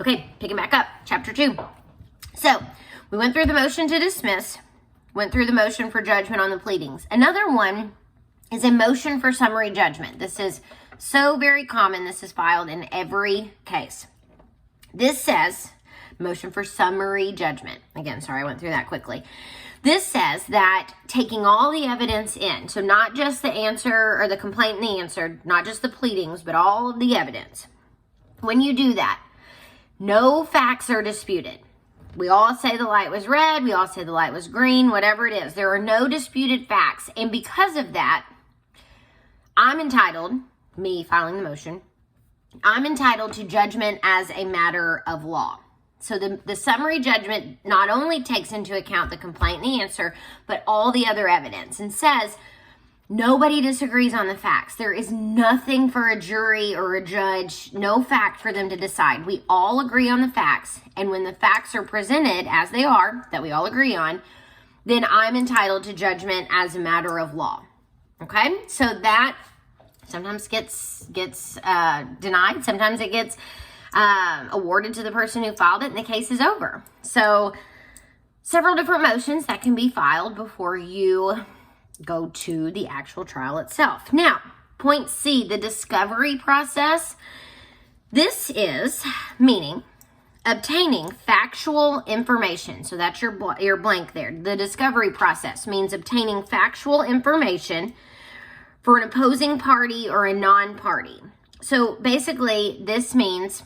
Okay, picking back up, chapter 2. So we went through the motion to dismiss, went through the motion for judgment on the pleadings. Another one is a motion for summary judgment. This is so very common. This is filed in every case. This says motion for summary judgment. Again, sorry, I went through that quickly. This says that taking all the evidence in, so not just the answer or the complaint and the answer, not just the pleadings, but all of the evidence. When you do that, no facts are disputed. We all say the light was red, we all say the light was green, whatever it is. There are no disputed facts. And because of that, I'm entitled, me filing the motion, I'm entitled to judgment as a matter of law. So the summary judgment not only takes into account the complaint and the answer, but all the other evidence, and says nobody disagrees on the facts. There is nothing for a jury or a judge, no fact for them to decide. We all agree on the facts, and when the facts are presented as they are, that we all agree on, then I'm entitled to judgment as a matter of law. Okay? So that sometimes gets denied, sometimes it gets awarded to the person who filed it, and the case is over. So several different motions that can be filed before you go to the actual trial itself. Now, point C, the discovery process. This is meaning obtaining factual information. So that's your blank there. The discovery process means obtaining factual information for an opposing party or a non-party. So basically, this means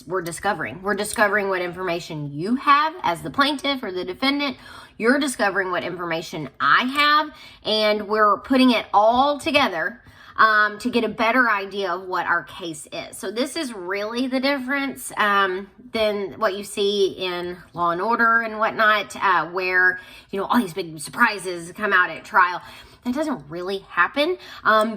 we're discovering what information you have as the plaintiff or the defendant. You're discovering what information I have, and we're putting it all together to get a better idea of what our case is. So this is really the difference than what you see in Law and Order and whatnot, where, all these big surprises come out at trial. That doesn't really happen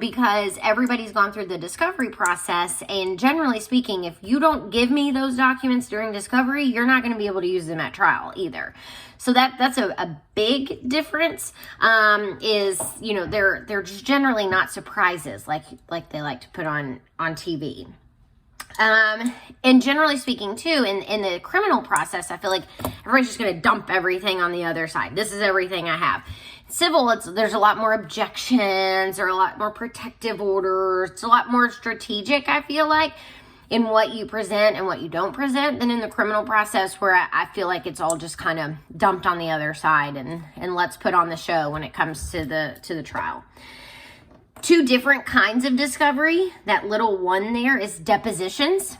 because everybody's gone through the discovery process, and generally speaking, if you don't give me those documents during discovery, you're not going to be able to use them at trial either. So that's a big difference. They're just generally not surprises like they like to put on TV. And generally speaking too, in the criminal process, I feel like everybody's just going to dump everything on the other side. This is everything I have. Civil, there's a lot more objections or a lot more protective orders. It's a lot more strategic, I feel like, in what you present and what you don't present than in the criminal process, where I feel like it's all just kind of dumped on the other side and let's put on the show when it comes to the trial. Two different kinds of discovery. That little one there is depositions.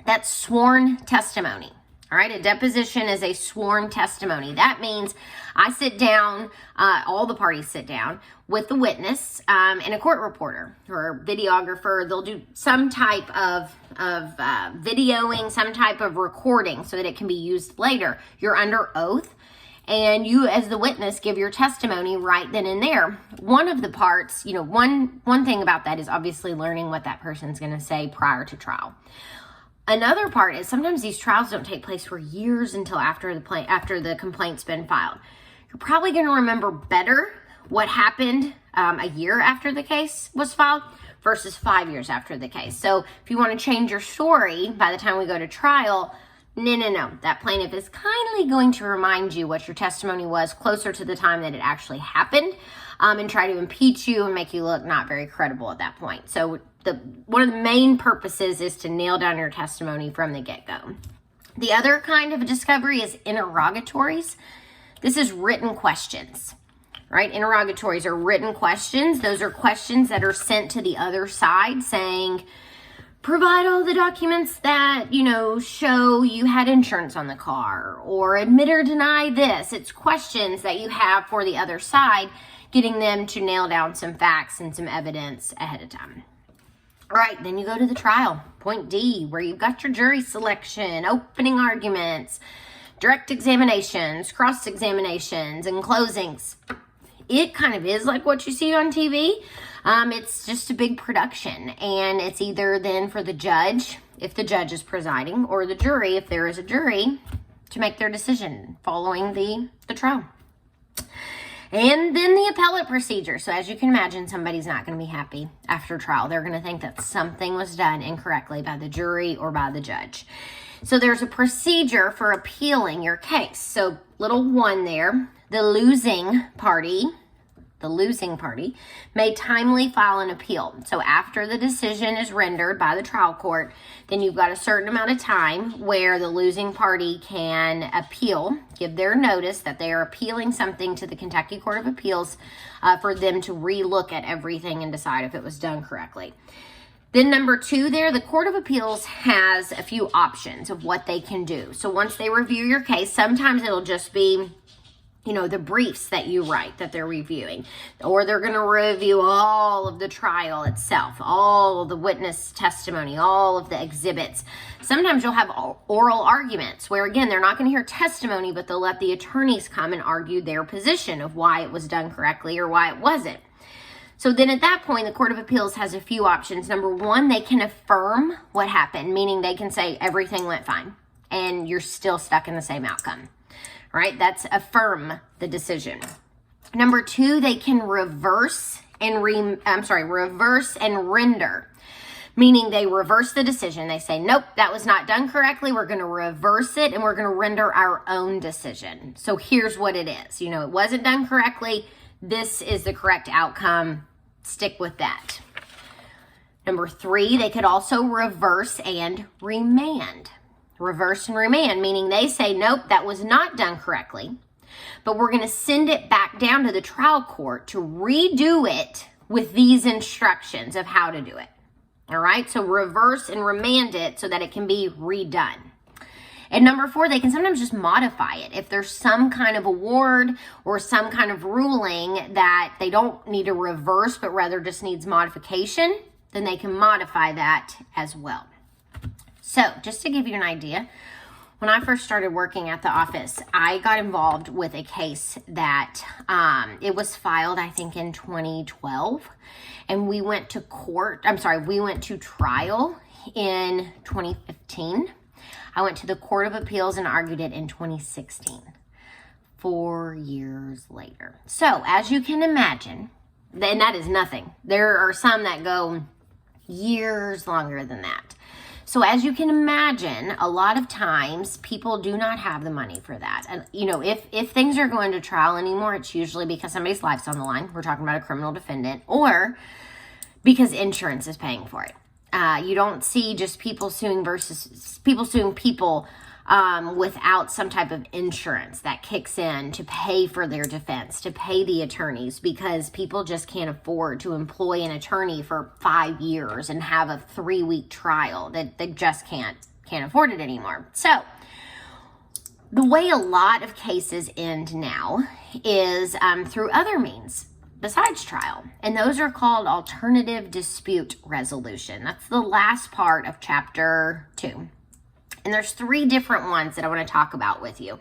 That's sworn testimony. All right, a deposition is a sworn testimony. That means I sit down, all the parties sit down with the witness and a court reporter or videographer. They'll do some type of videoing, some type of recording so that it can be used later. You're under oath, and you as the witness give your testimony right then and there. One of the parts, one thing about that is obviously learning what that person's going to say prior to trial. Another part is sometimes these trials don't take place for years until after the complaint's been filed. You're probably going to remember better what happened a year after the case was filed versus 5 years after the case. So if you want to change your story by the time we go to trial, no. That plaintiff is kindly going to remind you what your testimony was closer to the time that it actually happened, and try to impeach you and make you look not very credible at that point. So one of the main purposes is to nail down your testimony from the get-go. The other kind of discovery is interrogatories. This is written questions, right? Interrogatories are written questions. Those are questions that are sent to the other side saying, provide all the documents that, show you had insurance on the car, or admit or deny this. It's questions that you have for the other side, getting them to nail down some facts and some evidence ahead of time. All right, then you go to the trial. Point D, where you've got your jury selection, opening arguments, direct examinations, cross-examinations, and closings. It kind of is like what you see on TV. It's just a big production, and it's either then for the judge, if the judge is presiding, or the jury, if there is a jury, to make their decision following the trial. And then the appellate procedure. So as you can imagine, somebody's not going to be happy after trial. They're going to think that something was done incorrectly by the jury or by the judge. So there's a procedure for appealing your case. So little one there, the losing party may timely file an appeal. So after the decision is rendered by the trial court, then you've got a certain amount of time where the losing party can appeal, give their notice that they are appealing something to the Kentucky Court of Appeals for them to relook at everything and decide if it was done correctly. Then number 2 there, the Court of Appeals has a few options of what they can do. So once they review your case, sometimes it'll just be the briefs that you write that they're reviewing, or they're going to review all of the trial itself, all of the witness testimony, all of the exhibits. Sometimes you'll have oral arguments where, again, they're not going to hear testimony, but they'll let the attorneys come and argue their position of why it was done correctly or why it wasn't. So then at that point, the Court of Appeals has a few options. Number 1, they can affirm what happened, meaning they can say everything went fine and you're still stuck in the same outcome. Right? That's affirm the decision. Number 2, they can reverse and render, meaning they reverse the decision. They say, nope, that was not done correctly. We're going to reverse it and we're going to render our own decision. So here's what it is. It wasn't done correctly. This is the correct outcome. Stick with that. Number 3, they could also reverse and remand. Reverse and remand, meaning they say, nope, that was not done correctly, but we're going to send it back down to the trial court to redo it with these instructions of how to do it. All right, so reverse and remand it so that it can be redone. And number 4, they can sometimes just modify it. If there's some kind of award or some kind of ruling that they don't need to reverse, but rather just needs modification, then they can modify that as well. So just to give you an idea, when I first started working at the office, I got involved with a case that it was filed, I think, in 2012. And we went to trial in 2015. I went to the Court of Appeals and argued it in 2016, 4 years later. So as you can imagine, and that is nothing. There are some that go years longer than that. So as you can imagine, a lot of times people do not have the money for that. And, if things are going to trial anymore, it's usually because somebody's life's on the line. We're talking about a criminal defendant, or because insurance is paying for it. You don't see just people suing people without some type of insurance that kicks in to pay for their defense, to pay the attorneys, because people just can't afford to employ an attorney for 5 years and have a 3-week trial. That they just can't afford it anymore. So the way a lot of cases end now is through other means besides trial, and those are called alternative dispute resolution. That's the last part of chapter 2. And there's 3 different ones that I want to talk about with you.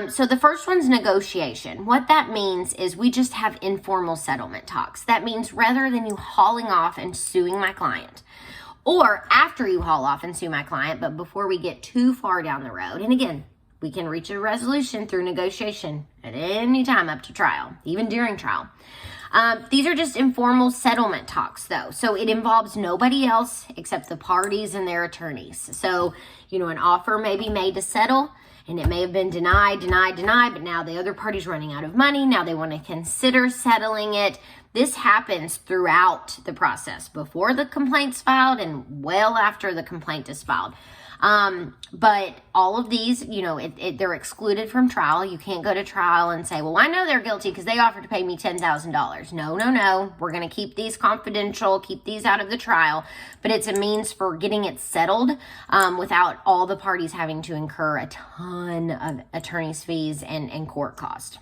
So the first one's negotiation. What that means is we just have informal settlement talks. That means rather than you hauling off and suing my client, or after you haul off and sue my client, but before we get too far down the road, and again, we can reach a resolution through negotiation at any time up to trial, even during trial. These are just informal settlement talks, though. So it involves nobody else except the parties and their attorneys. So, an offer may be made to settle, and it may have been denied, but now the other party's running out of money. Now they want to consider settling it. This happens throughout the process, before the complaint's filed and well after the complaint is filed. But all of these, they're excluded from trial. You can't go to trial and say, well, I know they're guilty because they offered to pay me $10,000. No. We're going to keep these confidential, keep these out of the trial. But it's a means for getting it settled without all the parties having to incur a ton of attorney's fees and court cost.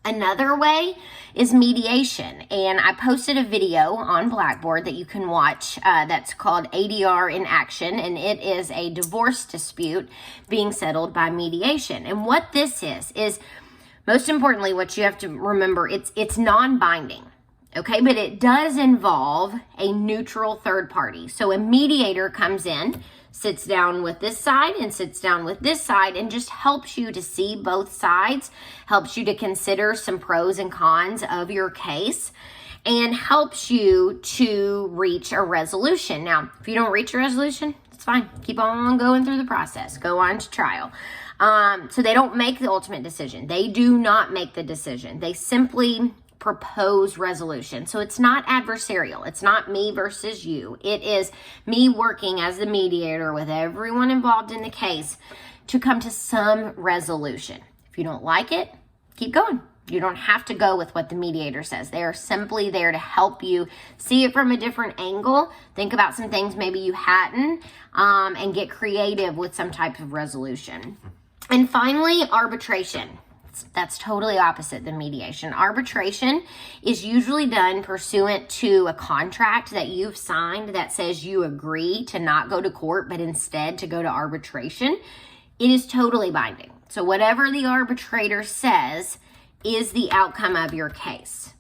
Another way is mediation, and I posted a video on Blackboard that you can watch that's called ADR in Action, and it is a divorce dispute being settled by mediation. And what this is most importantly, what you have to remember, it's non-binding. Okay, but it does involve a neutral third party. So a mediator comes in, sits down with this side and sits down with this side and just helps you to see both sides, helps you to consider some pros and cons of your case, and helps you to reach a resolution. Now, if you don't reach a resolution, it's fine. Keep on going through the process. Go on to trial. So they don't make the ultimate decision. They do not make the decision. They simply propose resolution. So it's not adversarial. It's not me versus you. It is me working as the mediator with everyone involved in the case to come to some resolution. If you don't like it, keep going. You don't have to go with what the mediator says. They are simply there to help you see it from a different angle, think about some things maybe you hadn't, and get creative with some type of resolution. And finally, arbitration. That's totally opposite than mediation. Arbitration is usually done pursuant to a contract that you've signed that says you agree to not go to court, but instead to go to arbitration. It is totally binding. So whatever the arbitrator says is the outcome of your case.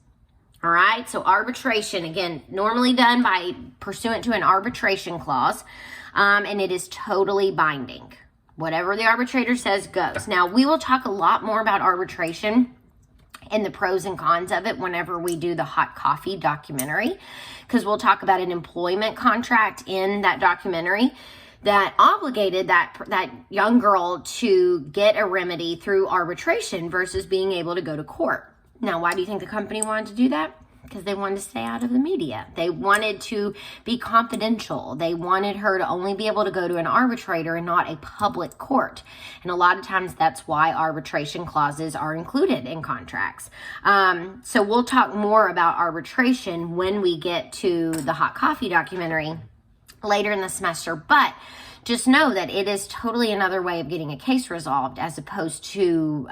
All right. So arbitration, again, normally done by pursuant to an arbitration clause, and it is totally binding. Whatever the arbitrator says goes. Now, we will talk a lot more about arbitration and the pros and cons of it whenever we do the hot coffee documentary, because we'll talk about an employment contract in that documentary that obligated that young girl to get a remedy through arbitration versus being able to go to court. Now, why do you think the company wanted to do that? Because they wanted to stay out of the media. They wanted to be confidential. They wanted her to only be able to go to an arbitrator and not a public court. And a lot of times that's why arbitration clauses are included in contracts. So we'll talk more about arbitration when we get to the hot coffee documentary later in the semester. But just know that it is totally another way of getting a case resolved as opposed to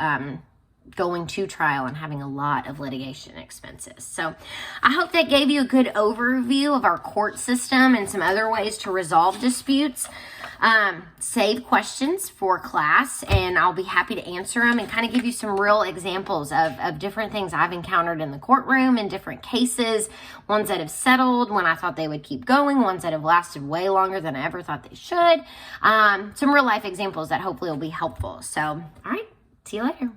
going to trial and having a lot of litigation expenses. So I hope that gave you a good overview of our court system and some other ways to resolve disputes. Save questions for class and I'll be happy to answer them and kind of give you some real examples of different things I've encountered in the courtroom in different cases, ones that have settled when I thought they would keep going, ones that have lasted way longer than I ever thought they should. Some real life examples that hopefully will be helpful. So, all right, see you later.